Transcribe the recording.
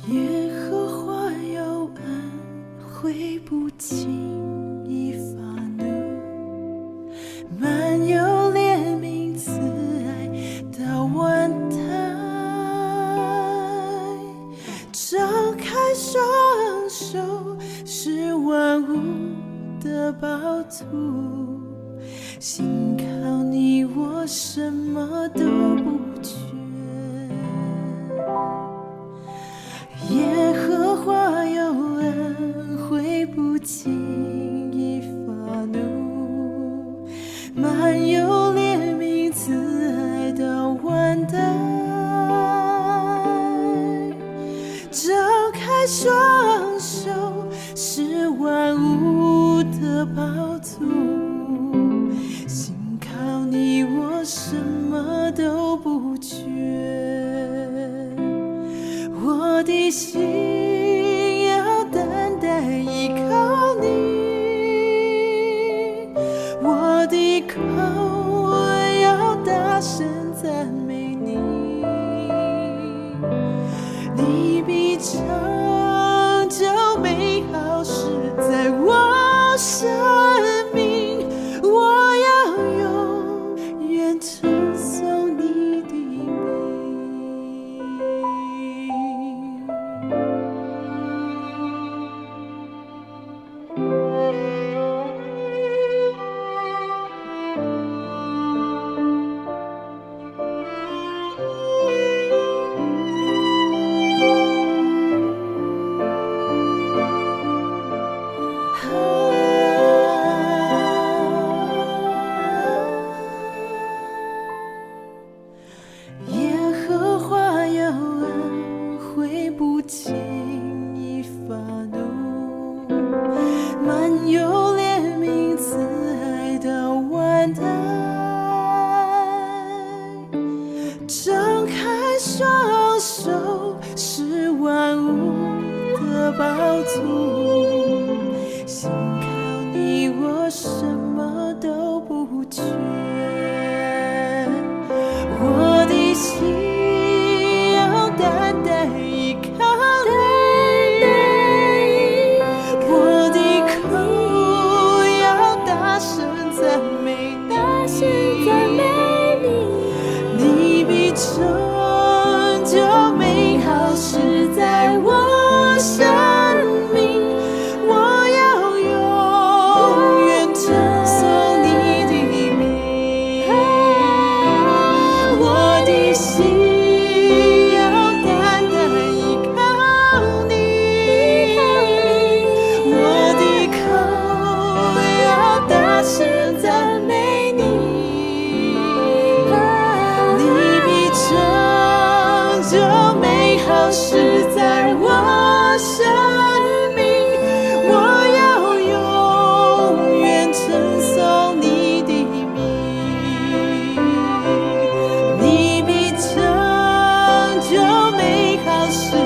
耶和华有恩惠，不轻易发怒，满有怜悯慈爱到万代，张开双手是万物的宝土，信靠你我什么都不缺。耶和华有恩惠，不轻易发怒，满有怜悯慈爱到万代，张开双手是万物的宝土，信靠你我什么都不缺。我的心要单单依靠你，我的口要大声赞美你，你必成就美好事在我生命，我要永远称颂你的名。耶和华有恩惠，不轻易发怒，满有怜悯慈爱到万代，张开双手是万物的宝土，信靠你我什么都不缺。我的心要单单依靠你，我的口要大声赞美你，你必成就美好事在我生命，我要永远称颂你的名。我的心要单单依靠你，我的口要大声赞美你，你必成就美好事在我生命，我要永远称颂你的名，你必成就美好事